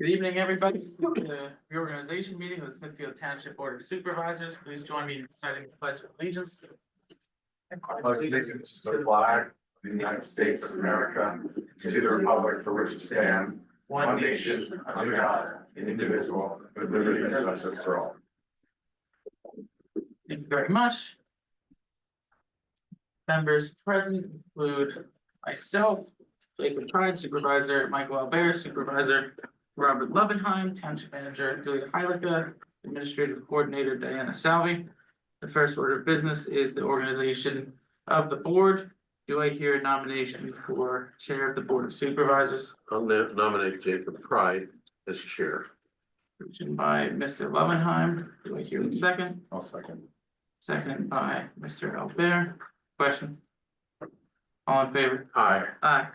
Good evening, everybody. This is the reorganization meeting of the Smithfield Township Board of Supervisors. Please join me in reciting the Pledge of Allegiance. Allegiance to the flag of the United States of America, to the republic for which it stands, one nation, under God, indivisible, with liberty and justice for all. Thank you very much. Members present include myself, Jacob Pride, Supervisor Michael Albert, Supervisor Robert Lovenheim, Township Manager Julia Heilica, Administrative Coordinator Diana Salvi. The first order of business is the organization of the board. Do I hear a nomination for Chair of the Board of Supervisors? I'll nominate Jacob Pride as chair. Motion by Mr. Lovenheim. Do I hear a second? I'll second. Second by Mr. Albert. Questions? All in favor? Aye. Aye.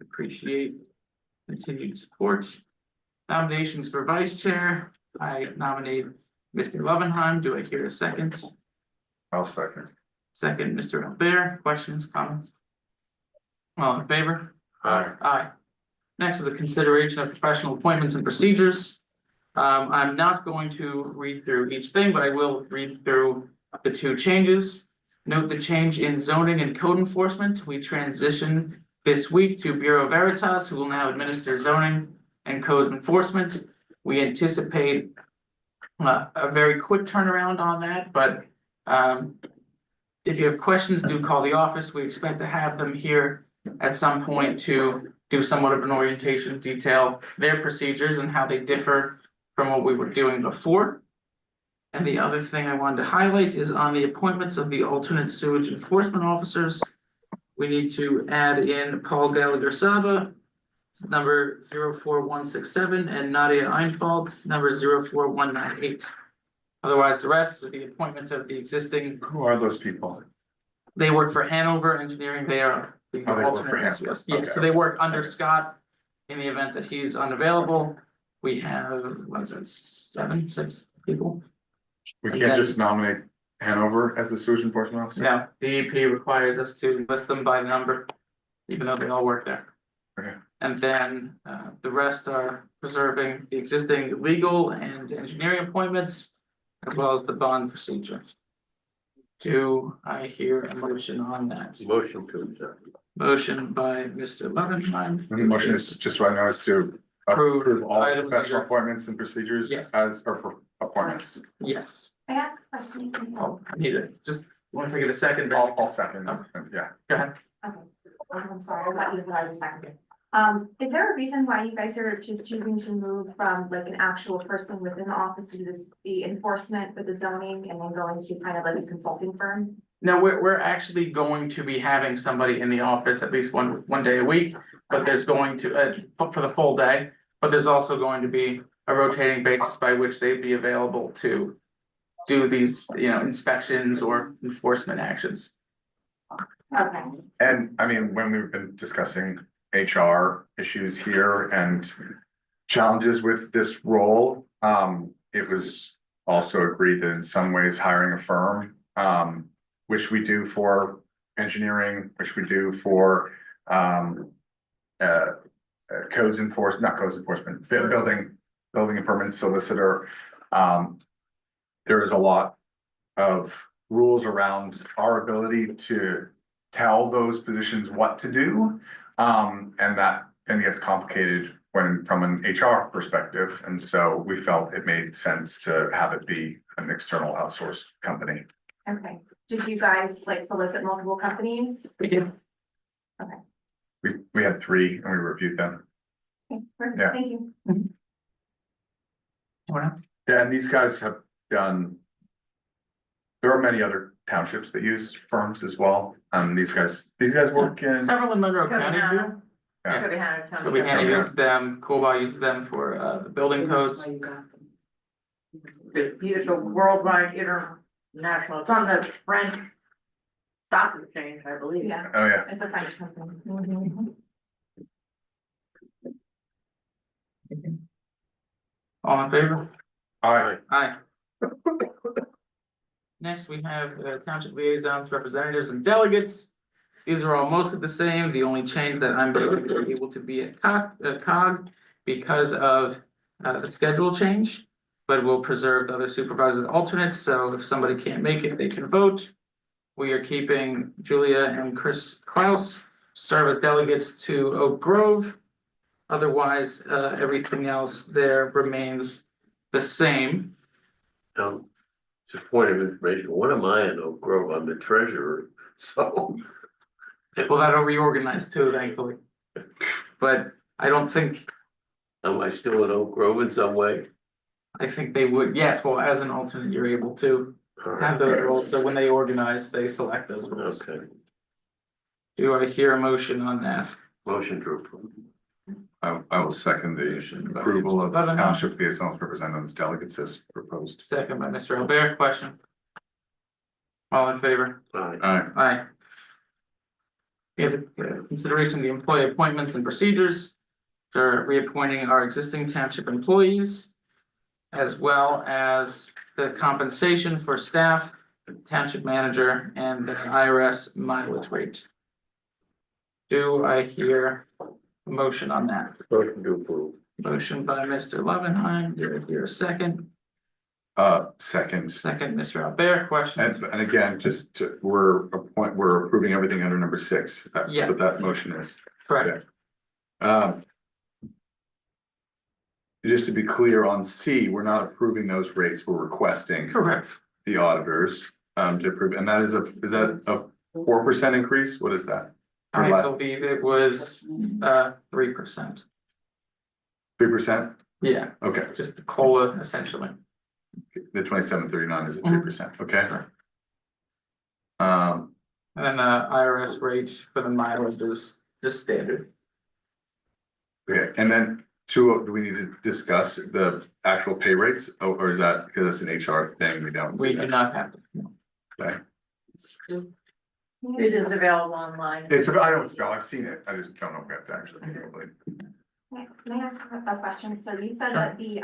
Appreciate continued support. Nominations for vice chair. I nominate Mr. Lovenheim. Do I hear a second? I'll second. Second, Mr. Albert. Questions, comments? All in favor? Aye. Aye. Next is the consideration of professional appointments and procedures. I'm not going to read through each thing, but I will read through the two changes. Note the change in zoning and code enforcement. We transition this week to Bureau Veritas, who will now administer zoning and code enforcement. We anticipate a very quick turnaround on that, but if you have questions, do call the office. We expect to have them here at some point to do somewhat of an orientation, detail their procedures and how they differ from what we were doing before. And the other thing I wanted to highlight is on the appointments of the alternate sewage enforcement officers. We need to add in Paul Gallagher Saba, number 04167, and Nadia Einfald, number 04198. Otherwise, the rest of the appointment of the existing, Who are those people? they work for Hanover Engineering. They are the Oh, they work for alternate Hanover. SEOs. Yeah, Okay. so they work under Okay. Scott in the event that he's unavailable. We have, what is it, six people? We And can't then- just nominate Hanover as the sewage enforcement officer? No, DEP requires us to list them by number, even though they all work there. Okay. And then the rest are preserving the existing legal and engineering appointments, as well as the bond procedure. Do I hear a motion on that? Motion to accept. Motion by Mr. Lovenheim. And the motion is just what I know is to Approve approve all items professional under- appointments and procedures Yes. as, or for appointments. Yes. I ask a question. Oh, I need it. Just once I get a second. I'll second, Okay. yeah. Go ahead. Okay, I'm sorry, I thought you had a second. Is there a reason why you guys are just choosing to move from like an actual person within the office to do this, the enforcement with the zoning and then going to kind of like a consulting firm? No, we're actually going to be having somebody in the office at least one day a week, but there's going to, for the full day. But there's also going to be a rotating basis by which they'd be available to do these, inspections or enforcement actions. Okay, And I mean, when we've been discussing HR issues here and challenges with this role, it was also agreed that in some ways hiring a firm, which we do for engineering, which we do for codes enforcement, not codes enforcement, building and permit solicitor. There is a lot of rules around our ability to tell those positions what to do. And that then gets complicated when from an HR perspective. And so we felt it made sense to have it be an external outsourced company. okay. Did you guys like solicit multiple companies? We did. We had 3 and we reviewed them. Okay, perfect, Yeah. thank you. What else? Yeah, and these guys have done. There are many other townships that use firms as well. These guys work in. Several in Monroe County do. Yeah. So we can use them, Coolbah uses them for the building codes. It's a worldwide international, it's on the French stock exchange, I believe. Yeah, Oh, yeah. it's a French company. All in favor? All right. Aye. Next, we have township liaisons, representatives and delegates. These are all mostly the same. The only change that I'm going to be able to be at COG because of the schedule change. But we'll preserve the other supervisors alternates, so if somebody can't make it, they can vote. We are keeping Julia and Chris Klaus serve as delegates to Oak Grove. Otherwise, everything else there remains the same. Just point of information, what am I in Oak Grove? I'm the treasurer, so. Well, that'll reorganize too, thankfully. But I don't think, Am I still in Oak Grove in some way? I think they would, yes, well, as an alternate, you're able to have those roles, so when they organize, they select those roles. Okay, Do I hear a motion on that? motion to approve. I will second the approval of the township liaisons representatives delegates as proposed. Second by Mr. Albert, question? All in favor? Aye. Aye. We have the consideration of the employee appointments and procedures for reappointing our existing township employees, as well as the compensation for staff, township manager, and the IRS mileage rate. Do I hear a motion on that? Motion to approve. Motion by Mr. Loveenheim, do I hear a second? Second. Second, Mr. Albert, questions? And again, we're approving everything under number 6. That's Yes. what that motion is. Correct. Just to be clear on C, we're not approving those rates, we're requesting Correct. the auditors to approve, and that is that a 4% increase? What is that? I believe it was 3%. 3%? Yeah, Okay, just the COLA essentially. the 2739 is a 3%, okay? And then the IRS rate for the mileage is just standard. Okay, and then do we need to discuss the actual pay rates, or is that because it's an HR thing, we don't? We do not have to. Okay. It is available online. I know it's spelled, I've seen it, I just don't know if we have to actually. May I ask a question? So you said Sure. that the,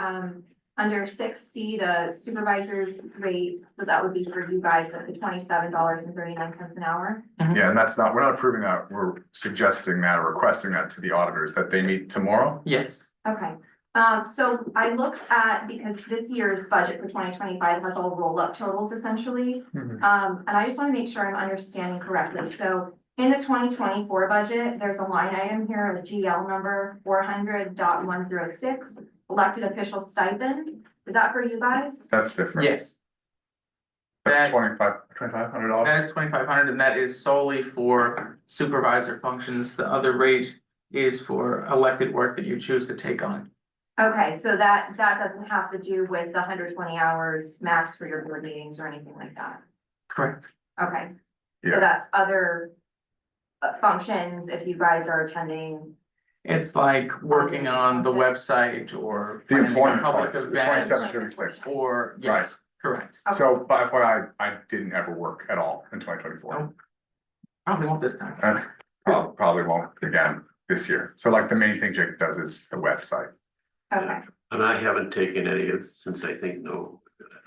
under 6C, the supervisor's rate, so that would be for you guys at the $27.39 an hour? Yeah, and we're not approving that, we're suggesting that or requesting that to the auditors, that they meet tomorrow. Yes, Okay, so I looked at, because this year's budget for 2025 has all roll up totals essentially. And I just want to make sure I'm understanding correctly. So in the 2024 budget, there's a line item here, a GL number 400.106, elected official stipend. Is that for you guys? That's different. yes, That's That- $2,500. that is 2,500, and that is solely for supervisor functions. The other rate is for elected work that you choose to take on. Okay, so that doesn't have to do with the 120 hours max for your board meetings or anything like that? Correct. Okay, so Yeah. that's other functions if you guys are attending. It's like working on the website or The planning a employment public parts, the event, 2736. or, yes, correct. Okay. So, by FYI, I didn't ever work at all in 2024. Oh. Probably won't this time. And probably won't again this year. So like the main thing Jake does is the website. Okay, And I haven't taken any of since I think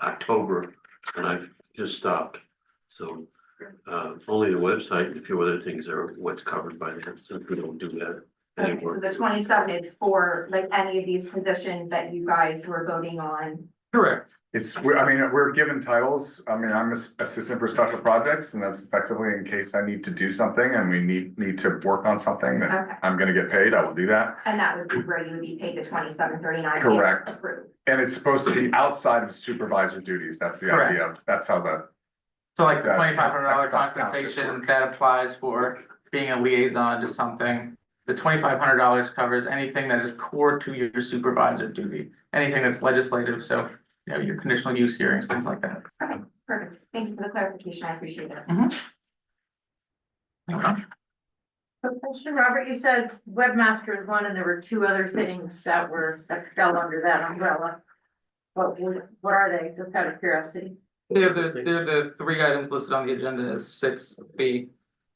October, and I've just stopped. So only the website and a few other things are what's covered by that, since we don't do that okay, so anymore. the 27 is for like any of these positions that you guys were voting on. Correct. We're given titles. I'm assistant for special projects, and that's effectively in case I need to do something and we need to work on something that Okay, I'm gonna get paid, I will do that. and that would be where you would be paid the 27.39. if Correct. approved. And it's supposed to be outside of supervisor duties. That's the idea of, that's how So like the That $2,500 counts township compensation, work. that applies for being a liaison to something. The $2,500 covers anything that is core to your supervisor duty, anything that's legislative, so, you know, your conditional use hearings, things like that. Okay, perfect. Thank you for the clarification. I appreciate it. Okay. Quick question, Robert, you said webmaster is one and there were 2 other things that fell under that umbrella. What are they? Just out of curiosity. They're the 3 items listed on the agenda as 6B.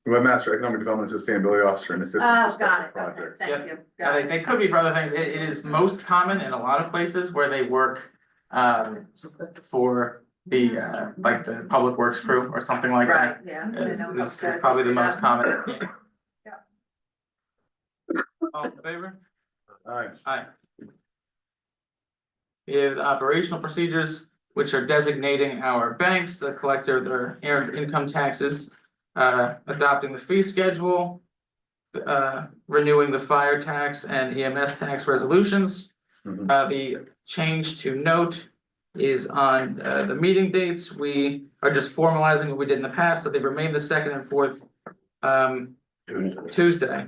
webmaster, economic development, sustainability officer, and assistant Oh, for got special it. Okay, projects. thank Yep. you. Now, Got it. they could be for other things. It is most common in a lot of places where they work for the like the public works crew or something like Right, that. yeah. I Is know. is Okay. probably the most common. Yeah. All in favor? Aye. Aye. We have operational procedures, which are designating our banks, the collector of their earned income taxes, adopting the fee schedule, renewing the fire tax and EMS tax resolutions. The change to note is on the meeting dates. We are just formalizing what we did in the past, so they remain the second and fourth Tuesday.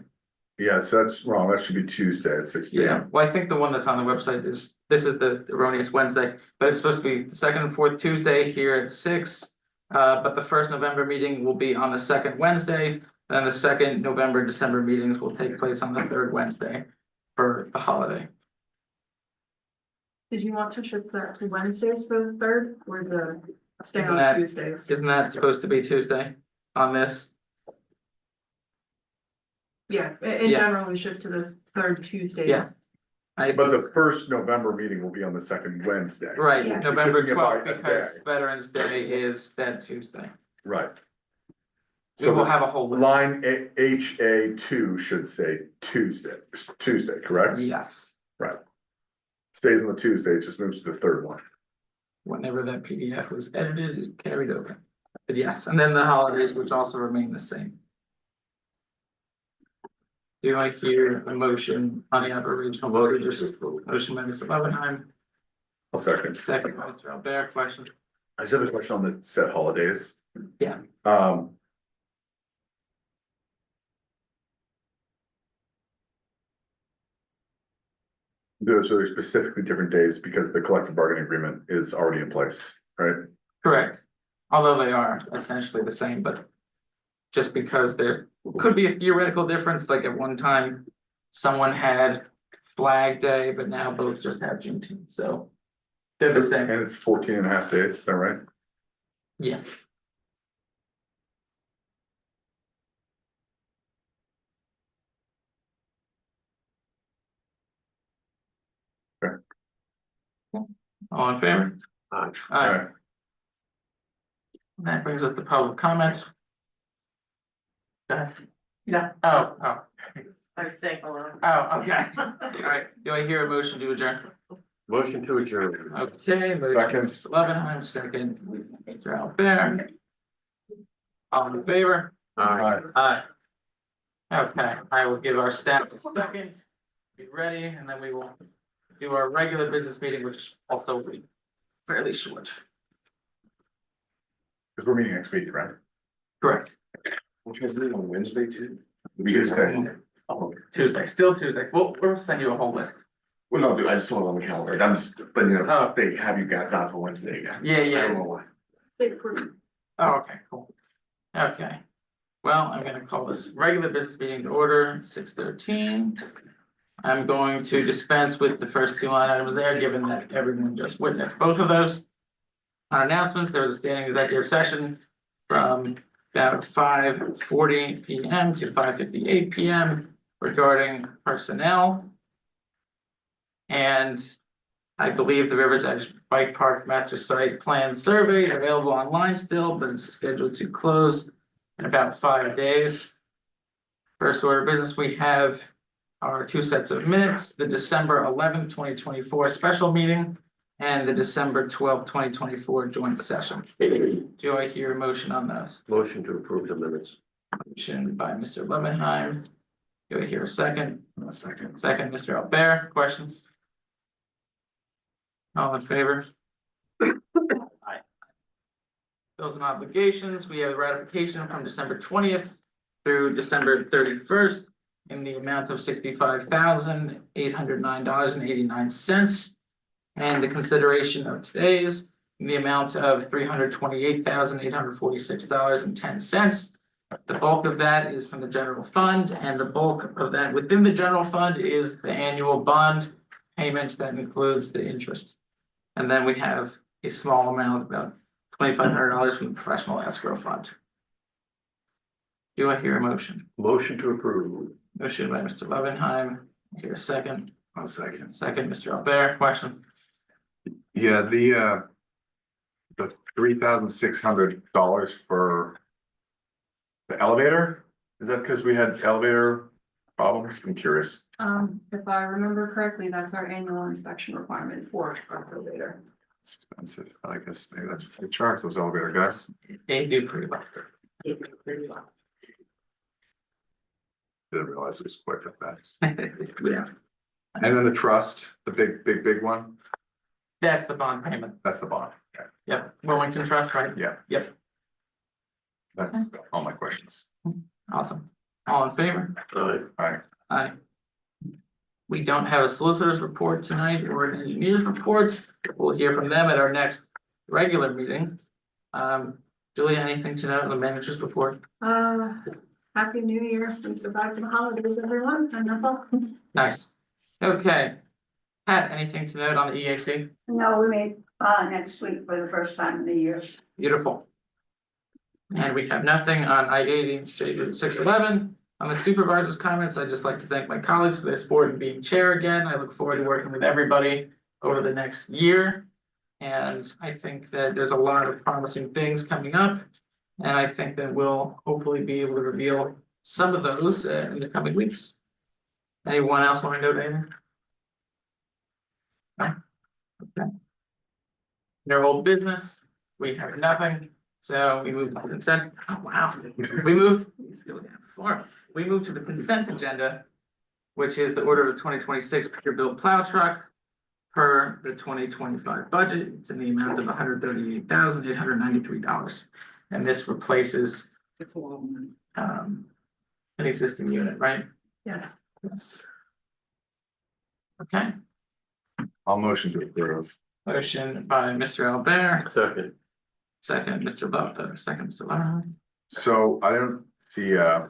Yeah, so that's wrong. That should be Tuesday at 6 p.m. Yeah, well, I think the one that's on the website is, this is the erroneous Wednesday, but it's supposed to be the second and fourth Tuesday here at 6. But the first November meeting will be on the second Wednesday, then the second November, December meetings will take place on the third Wednesday for the holiday. Did you want to shift that to Wednesdays for the third or the stay Isn't on that- Tuesdays? Isn't that supposed to be Tuesday on this? Yeah, in Yeah. general, we shift to this third Tuesdays. Yeah. But the first November meeting will be on the second Wednesday. Right, Yes. November You're giving it 12th, by a because day. Veterans Day is that Tuesday. Right. We So will have a whole list. line HA2 should say Tuesday, correct? Yes, Right. Stays on the Tuesday, it just moves to the third one. whenever that PDF was edited, it carried over. But yes, and then the holidays, which also remain the same. Do I hear a motion on the Aboriginal voters? Motion by Mr. Levenheim, I'll second. second by Mr. Albert, question? I just have a question on the set holidays. Yeah. So there's specifically different days because the collective bargaining agreement is already in place, right? Correct, although they are essentially the same, but just because there could be a theoretical difference, like at one time, someone had Flag Day, but now both just have Juneteenth, so they're the same, And it's 14 and a half days, is that right? yes. Okay. All in favor? Aye. Aye. Alright. That brings us to public comment. Go ahead. Yeah. Oh, I was saying hello. okay, alright, do I hear a motion to adjourn? Motion to adjourn. Okay, motion by Second. Mr. Levenheim, second, Mr. Albert. All in favor? Aye. Aye. Okay, I will give our staff a second, be ready, and then we will do our regular business meeting, which also will be fairly short. Because we're meeting next week, right? Correct, Which is meeting on Wednesday too? Tuesday. Oh, Tuesday, still Tuesday, we'll send you a whole list. well, no, dude, I just saw it on the calendar. I'm just, but you know, Oh. they have you guys on for Wednesday again. Yeah, I yeah. don't know why. Oh, okay, cool. Okay. Well, I'm gonna call this regular business meeting to order, 6:13. I'm going to dispense with the first two line items there, given that everyone just witnessed both of those. On announcements, there was a standing executive session from about 5:40 PM to 5:58 PM regarding personnel. And I believe the Rivers Edge Bike Park Master Site Plan Survey available online still, but it's scheduled to close in about 5 days. First order of business, we have our two sets of minutes, the December 11th, 2024 special meeting and the December 12th, 2024 joint session. Do I hear a motion on those? Motion to approve the minutes. Motion by Mr. Levenheim. Do I hear a second? A second. Second, Mr. Albert, questions? All in favor? Aye. Bills and obligations, we have ratification from December 20th through December 31st in the amount of $65,809.89. And the consideration of today's in the amount of $328,846.10. The bulk of that is from the general fund, and the bulk of that within the general fund is the annual bond payment that includes the interest. And then we have a small amount, about $2,500 from the professional escrow fund. Do I hear a motion? Motion to approve. Motion by Mr. Levenheim, here a second, One second. second, Mr. Albert, question? Yeah, the $3,600 for the elevator, is that because we had elevator problems? I'm curious. If I remember correctly, that's our annual inspection requirement for our elevator. It's expensive. I guess maybe that's what they charge those elevator guys. They do pretty well. Didn't realize it was quite that bad. Yeah, And then the trust, the big one, that's the bond payment. that's the bond. Okay. Yep, Wilmington Trust, right? Yeah. Yep. That's all my questions. Awesome. All in favor? Aye. Aye. We don't have a solicitor's report tonight or an engineer's report. We'll hear from them at our next regular meeting. Julie, anything to note on the manager's report? Happy New Year, we survived the holidays, everyone, and that's all. Nice. Okay. Pat, anything to note on the EAC? No, we meet next week for the first time in the year. Beautiful. And we have nothing on I-80, J611. On the supervisor's comments, I'd just like to thank my colleagues for their support in being chair again. I look forward to working with everybody over the next year. And I think that there's a lot of promising things coming up. And I think that we'll hopefully be able to reveal some of those in the coming weeks. Anyone else want to note anything? No? Okay. No old business, we have nothing, so we move to consent. Oh, wow, we move. Let's go down before. We move to the consent agenda, which is the order of 2026 Peterbilt plow truck per the 2025 budget. It's in the amount of $138,893. And this replaces It's a lot of money. an existing unit, right? Yes. Yes. Okay, I'll motion to approve. motion by Mr. Albert, Second, second, Mr. Butler, second, Mr. Lara. So I don't see, do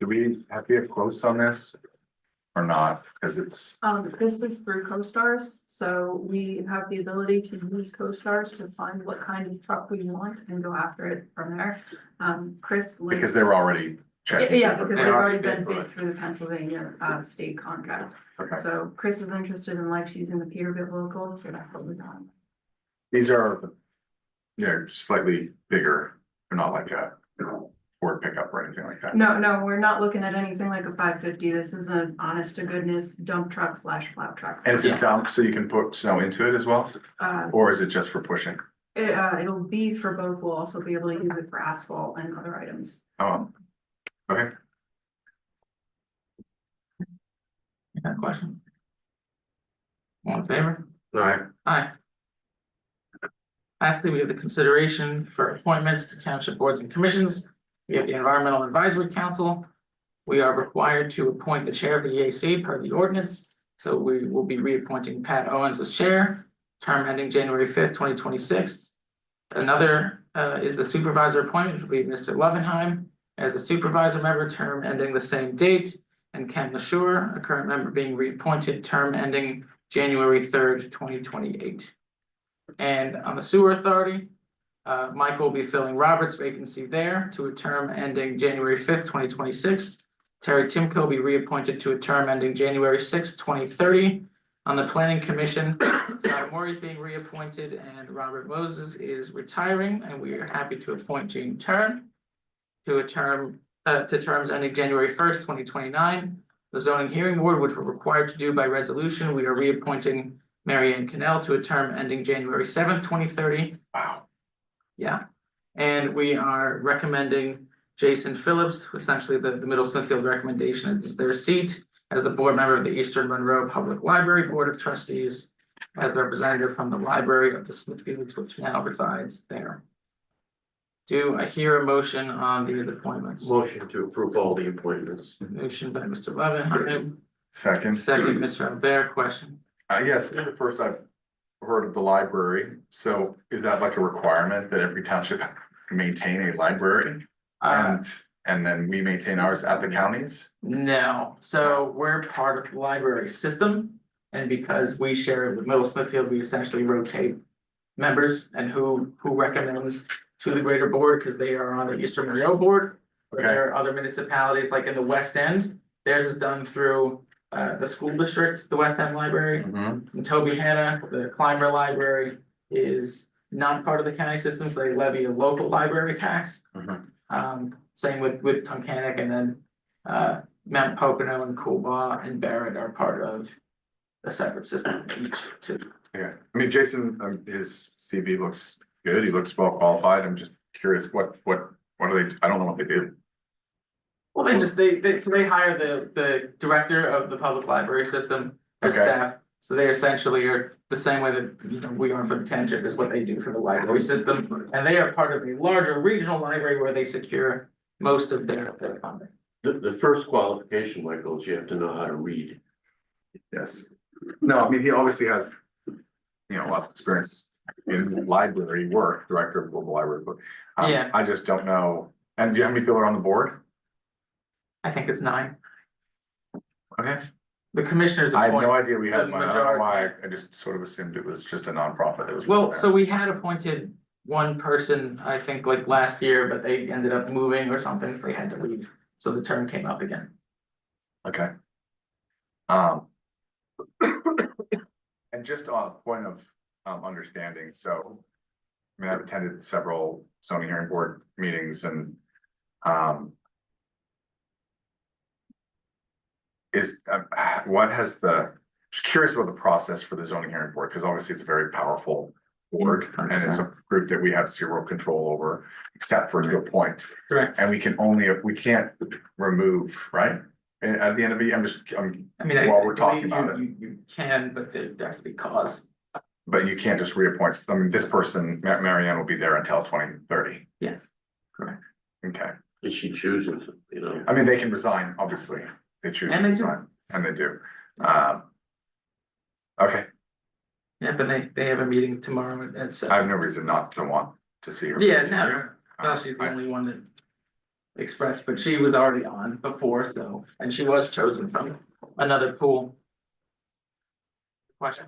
we have to get quotes on this? Or not, because it's, This is through CoStars, so we have the ability to use CoStars to find what kind of truck we want and go after it from there. Chris. because they were already checking. Yeah, because They they've are already been scheduled. bid through the Pennsylvania state contract. Okay, So Chris is interested and likes using the Peterbilt locals, so that's what we got. these are, slightly bigger, they're not like a Ford pickup or anything like that. No, we're not looking at anything like a 550. This is an honest to goodness dump truck / plow truck. And it's a dump, so you can put snow into it as well, Uh, or is it just for pushing? it'll be for both. We'll also be able to use it for asphalt and other items. Oh, okay, You got a question? All in favor? alright, Aye. Lastly, we have the consideration for appointments to township boards and commissions. We have the Environmental Advisory Council. We are required to appoint the chair of the EAC per the ordinance. So we will be reappointing Pat Owens as chair, term ending January 5th, 2026. Another is the supervisor appointment, which will be Mr. Lovenheim as a supervisor member, term ending the same date. And Ken LaShure, a current member, being reappointed, term ending January 3rd, 2028. And on the sewer authority, Michael will be filling Robert's vacancy there to a term ending January 5th, 2026. Terry Timko will be reappointed to a term ending January 6th, 2030. On the planning commission, Maury is being reappointed and Robert Moses is retiring, and we are happy to appoint Jane Turn to a term to terms ending January 1st, 2029. The zoning hearing board, which we're required to do by resolution, we are reappointing Mary Ann Cannell to a term ending January 7th, 2030. wow, Yeah, and we are recommending Jason Phillips, essentially the Middle Smithfield recommendation is their seat as the board member of the Eastern Monroe Public Library Board of Trustees, as the representative from the Library of the Smithfields, which now resides there. Do I hear a motion on these appointments? motion to approve all the appointments. Motion by Mr. Levin, second. second, Mr. Albert, question. Yes, this is the first I've heard of the library, so is that like a requirement that every township maintain a library? And then we maintain ours at the counties? No, so we're part of the library system. And because we share with Middle Smithfield, we essentially rotate members and who recommends to the greater board, because they are on the Eastern Monroe board. But Okay. there are other municipalities like in the West End, theirs is done through the school district, the West End Library. Mhm. In Tobyhanna, the Clymer Library is not part of the county system, so they levy a local library tax. Mhm. Same with Tunkhannock, and then Mount Pocono and Coolbaugh and Barrett are part of a separate system each too. Yeah, I mean, Jason, his CV looks good, he looks well qualified, I'm just curious, what do they, I don't know what they do. Well, they hire the director of the public library system, their Okay. staff. So they essentially are the same way that, you know, we are for the township is what they do for the library system. And they are part of a larger regional library where they secure most of their funding. The first qualification, Michael, is you have to know how to read. Yes. No, I mean, he obviously has, you know, lots of experience in library work, director of global library book. Yeah. I just don't know, and do you know how many people are on the board? I think it's 9. Okay. The commissioners I had appoint. no idea we had the one, I don't know why, majority. I just sort of assumed it was just a nonprofit that was. Well, so we had appointed one person, I think like last year, but they ended up moving or something, so they had to leave. So the term came up again. Okay. And just on a point of understanding, so. I mean, I've attended several zoning hearing board meetings and what has just curious about the process for the zoning hearing board, because obviously it's a very powerful board. And it's a group that we have zero control over, except for to a point. Correct. And we can't remove, right? And at the end of it, I mean, while we're talking believe about it. you can, but there has to be cause. But you can't just reappoint, I mean, this person, Marianne will be there until 2030. Yes, correct. Okay, If she chooses, you know. I mean, they can resign, obviously, they choose to And they do. resign, and they do. Okay, Yeah, but they have a meeting tomorrow at I have 7. no reason not to want to see her. Yeah, no, she's the I- only one that expressed, but she was already on before, so, and she was chosen from another pool. Question?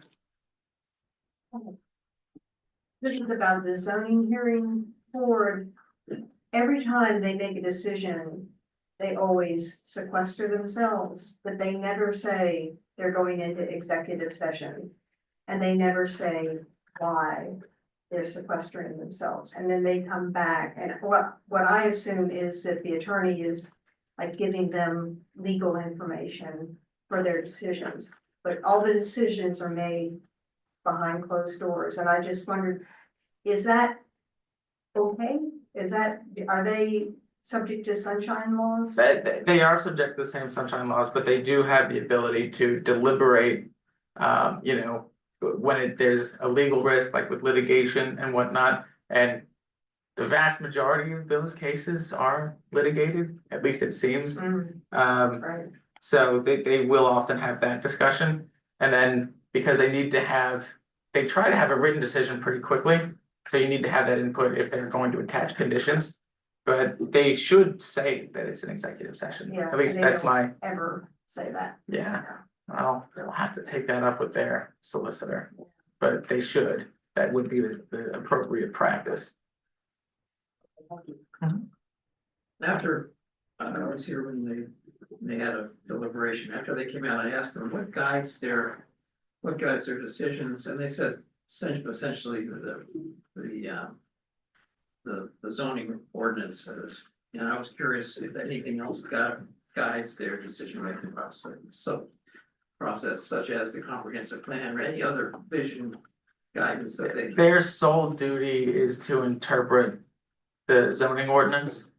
This is about the zoning hearing board. Every time they make a decision, they always sequester themselves, but they never say they're going into executive session. And they never say why they're sequestering themselves, and then they come back, and what I assume is that the attorney is like giving them legal information for their decisions. But all the decisions are made behind closed doors, and I just wondered, is that okay? Are they subject to sunshine laws? They are subject to the same sunshine laws, but they do have the ability to deliberate, you know, when there's a legal risk, like with litigation and whatnot, and the vast majority of those cases are litigated, at least it seems. Right, So they will often have that discussion, and then because they try to have a written decision pretty quickly. So you need to have that input if they're going to attach conditions, but they should say that it's an executive session, Yeah, at least and they that's don't. my, ever say that. yeah. Well, they'll have to take that up with their solicitor, but they should, that would be the appropriate practice. After, I was here when they had a deliberation, after they came out, I asked them what guides their decisions, and they said essentially the zoning ordinances. And I was curious if anything else guides their decision making process, such as the comprehensive plan or any other vision guidance that they. Their sole duty is to interpret the zoning ordinance.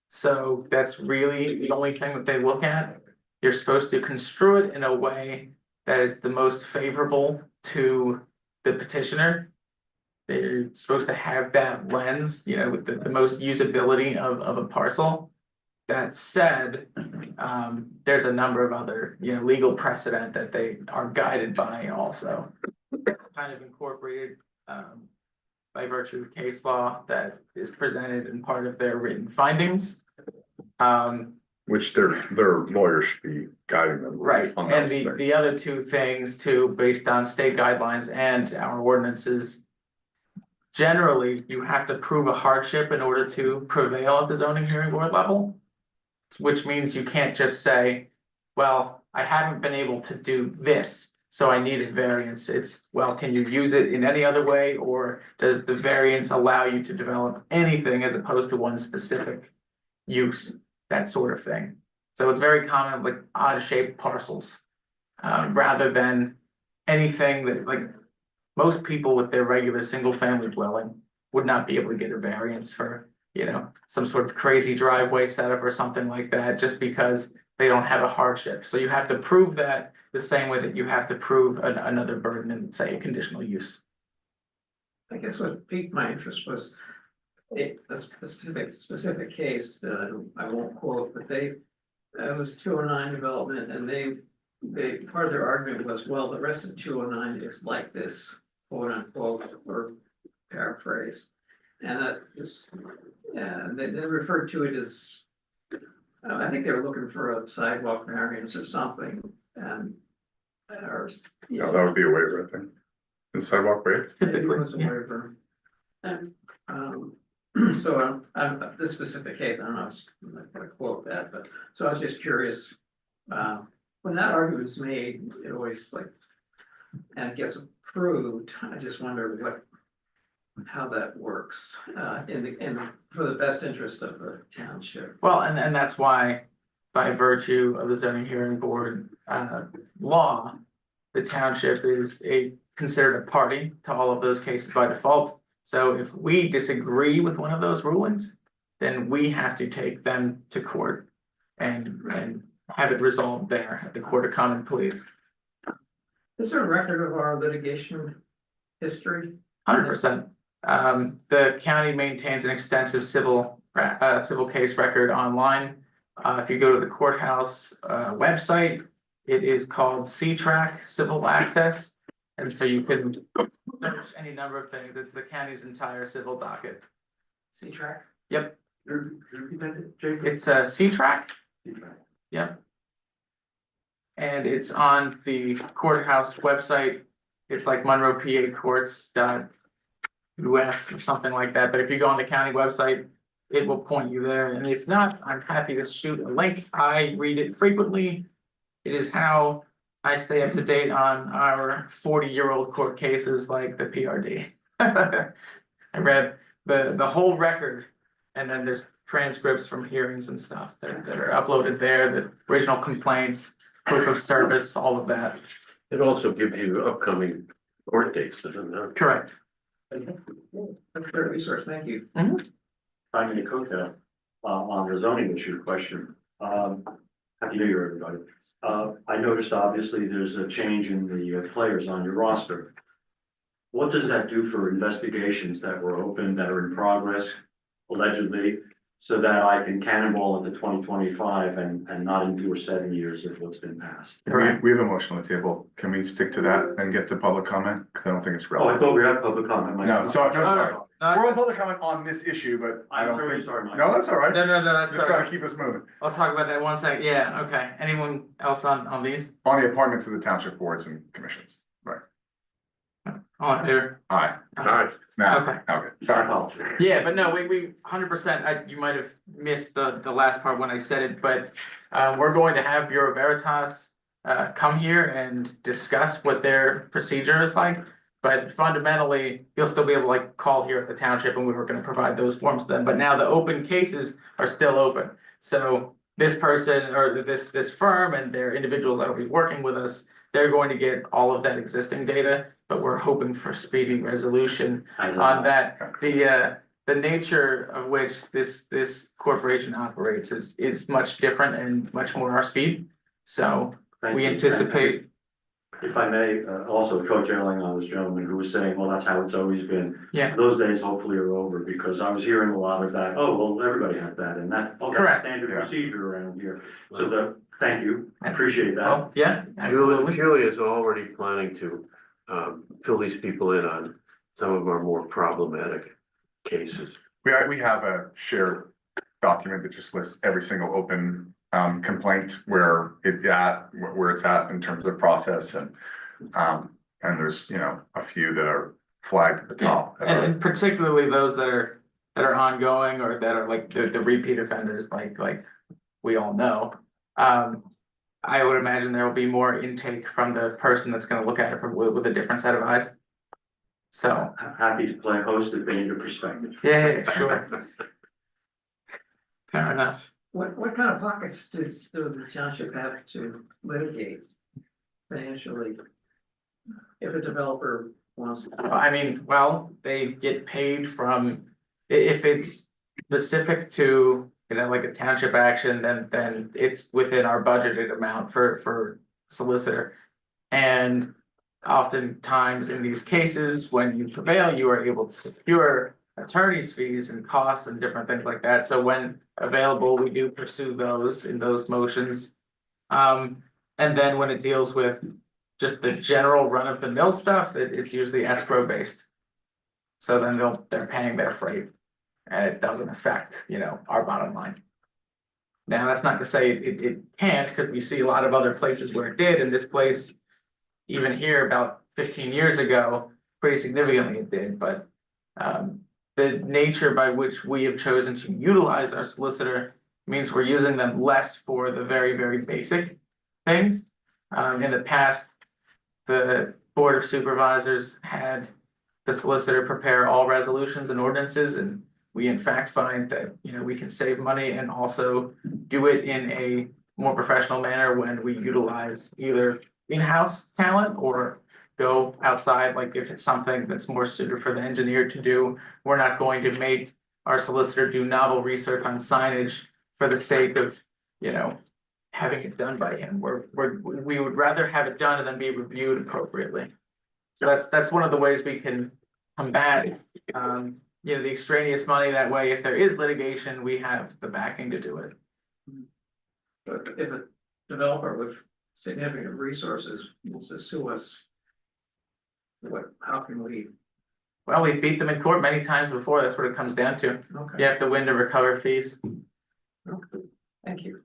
So that's really the only thing that they look at. You're supposed to construe it in a way that is the most favorable to the petitioner. They're supposed to have that lens, you know, with the most usability of a parcel. That said, there's a number of other, you know, legal precedent that they are guided by also. It's kind of incorporated by virtue of case law that is presented in part of their written findings. Which their lawyers should be guiding them. Right, on and those things. the other two things too, based on state guidelines and our ordinances. Generally, you have to prove a hardship in order to prevail at the zoning hearing board level. Which means you can't just say, well, I haven't been able to do this, so I need a variance. It's, well, can you use it in any other way, or does the variance allow you to develop anything as opposed to one specific use, that sort of thing. So it's very common, like odd shaped parcels. Rather than anything that like most people with their regular single family dwelling would not be able to get a variance for, some sort of crazy driveway setup or something like that, just because they don't have a hardship. So you have to prove that the same way that you have to prove another burden in, say, a conditional use. I guess what piqued my interest was a specific case that I won't quote, but it was 209 development, and part of their argument was, well, the rest of 209 is like this, quote unquote, or paraphrase. And that is, they referred to it as, I think they were looking for a sidewalk variance or something, and, or. No, that would be a waiver, I think. The sidewalk waiver. It was a waiver. And, so, this specific case, I don't know, I'm not gonna quote that, but, so I was just curious, when that argument was made, it always like, and it gets approved, I just wonder how that works, for the best interest of the township. Well, and that's why, by virtue of the zoning hearing board law, the township is considered a party to all of those cases by default. So if we disagree with one of those rulings, then we have to take them to court and have it resolved there at the Court of Common Pleas. Is there a record of our litigation history? 100%. The county maintains an extensive civil case record online. If you go to the courthouse website, it is called C-Track Civil Access. And so you can search any number of things. It's the county's entire civil docket. C-Track? Yep, Repeat that, Jacob? it's C-Track. Yep. And it's on the courthouse website. It's like monroepacourts.us or something like that. But if you go on the county website, it will point you there. And if not, I'm happy to shoot a link. I read it frequently. It is how I stay up to date on our 40-year-old court cases like the PRD. I read the whole record, and then there's transcripts from hearings and stuff that are uploaded there, the original complaints, proof of service, all of that. It also gives you upcoming court dates, doesn't it? Correct. That's a great resource, thank you. I'm gonna cook on the zoning issue question. Happy New Year, everybody. I noticed obviously there's a change in the players on your roster. What does that do for investigations that were open, that are in progress, allegedly, so that I can cannonball into 2025 and not endure 7 years of what's been passed? We have a motion on the table. Can we stick to that and get to public comment? Because I don't think it's Oh, I relevant. thought we had public comment. No, sorry. No, We're on public comment on this issue, but I I'm don't very think, sorry, Mike. no, that's all right. no, that's Just gotta keep us moving. I'll talk about that one second. Yeah, okay. Anyone else on these? On the appointments of the township boards and commissions. Right. All in favor? All right. All right, Now, Okay. okay. I Sorry. apologize. Yeah, but no, we 100%, you might have missed the last part when I said it, but we're going to have Bureau Veritas come here and discuss what their procedure is like. But fundamentally, you'll still be able to like call here at the township and we were gonna provide those forms to them, but now the open cases are still open. So this person or this firm and their individuals that'll be working with us, they're going to get all of that existing data, but we're hoping for speedy resolution on that. The nature of which this corporation operates is much different and much more our speed. So Thank we you. anticipate, If I may, also co-tailing on this gentleman who was saying, well, that's how it's always been. yeah, Those days hopefully are over, because I was hearing a lot of that, oh, well, everybody has that, and that, oh, that's Correct. standard Yeah. procedure around here. So thank you, I appreciate that. well, yeah, absolutely. Julia's already planning to fill these people in on some of our more problematic cases. We have a shared document that just lists every single open complaint where it's at in terms of process and there's, a few that are flagged at the top. And particularly those that are ongoing or that are like the repeat offenders, like we all know. I would imagine there will be more intake from the person that's gonna look at it with a different set of eyes. So, Happy to play host if they need a perspective. yeah, sure. Fair enough. what kind of pockets does the township have to litigate financially? If a developer wants to. I mean, well, they get paid from, if it's specific to, you know, like a township action, then it's within our budgeted amount for solicitor. And oftentimes in these cases, when you prevail, you are able to secure attorney's fees and costs and different things like that. So when available, we do pursue those in those motions. And then when it deals with just the general run of the mill stuff, it's usually escrow based. So then they're paying their freight and it doesn't affect, you know, our bottom line. Now, that's not to say it can't, because we see a lot of other places where it did. In this place, even here about 15 years ago, pretty significantly it did, but the nature by which we have chosen to utilize our solicitor means we're using them less for the very, very basic things. In the past, the Board of Supervisors had the solicitor prepare all resolutions and ordinances, and we in fact find that, you know, we can save money and also do it in a more professional manner when we utilize either in-house talent or go outside. Like if it's something that's more suited for the engineer to do, we're not going to make our solicitor do novel research on signage for the sake of, you know, having it done by him. We would rather have it done and then be reviewed appropriately. So that's one of the ways we can combat, you know, the extraneous money. That way, if there is litigation, we have the backing to do it. But if a developer with significant resources wants to sue us, how can we? Well, we beat them in court many times before. That's what it comes down to. Okay. You have to win to recover fees. Thank you.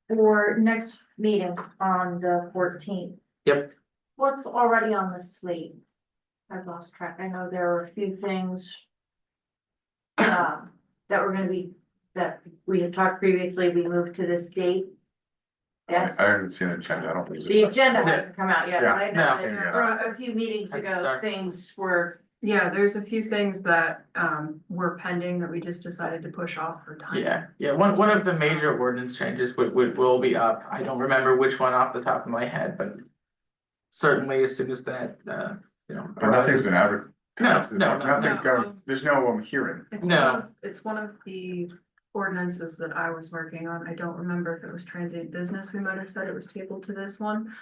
For next meeting on the 14th. Yep. What's already on the slate? I've lost track. I know there are a few things. That were gonna be, that we had talked previously, we moved to this date. Yes, I haven't seen an agenda, I don't think. the agenda hasn't come out yet, but I know Yeah, no. that from a few meetings Has to ago, start. things were. Yeah, there's a few things that were pending that we just decided to push off for time. Yeah, one of the major ordinance changes will be up. I don't remember which one off the top of my head, but certainly as soon as that, you know. But nothing's been arises. advertised. No. Nothing's got, there's no hearing. It's one of the ordinances that I was working on. I don't remember if it was transient business. We might have said it was tabled to this one.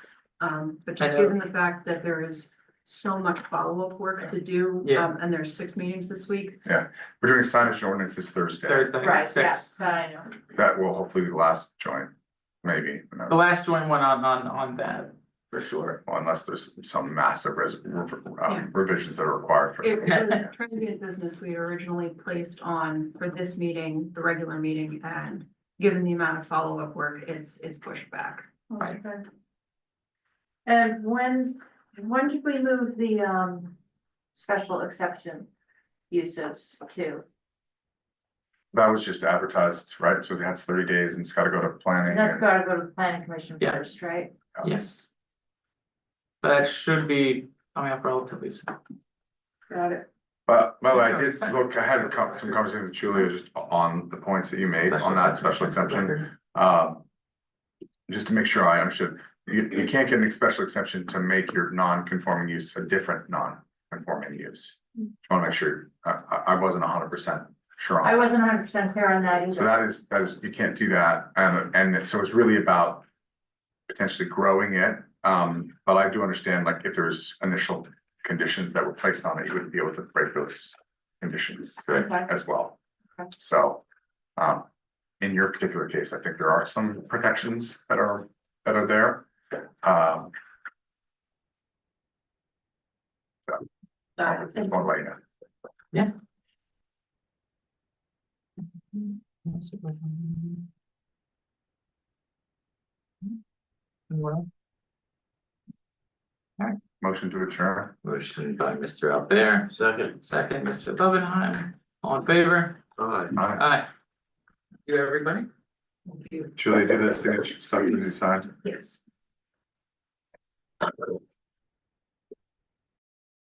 But just I know. given the fact that there is so much follow-up work to do, Yeah. and there's 6 meetings this week. We're doing signage ordinance this Thursday. Thursday, Right, 6. yes, that I know. That will hopefully be the last joint, maybe, The last joint one on that, for sure. unless there's some massive Yeah. revisions that are required for. It was transient business we had originally placed on for this meeting, the regular meeting, and given the amount of follow-up work, it's pushed back. Right. Okay. And when did we move the special exception uses to? That was just advertised, right? So that's 30 days and it's gotta go to planning. That's and- gotta go to the planning commission Yeah. first, right? Yes. That should be coming up relatively soon. Got it. But I did look, I had some conversation with Julia just on the points that you made on that special exemption. Just to make sure I understood, you can't get an special exception to make your non-conforming use a different non-conforming use. I wanna make sure, I wasn't 100% sure on I that. wasn't 100% clear on that So either. that is, you can't do that, and so it's really about potentially growing it. But I do understand, like, if there's initial conditions that were placed on it, you wouldn't be able to break those conditions Okay. as well. Okay. So, in your particular case, I think there are some protections that are there. Just want to let you know. Well, Motion to adjourn. motion by Mr. Albert, Second, second, Mr. Loveenheim, all in favor? aye. Aye. Aye. You, everybody? Thank you. Julie, do the signature stuff you signed. Yes.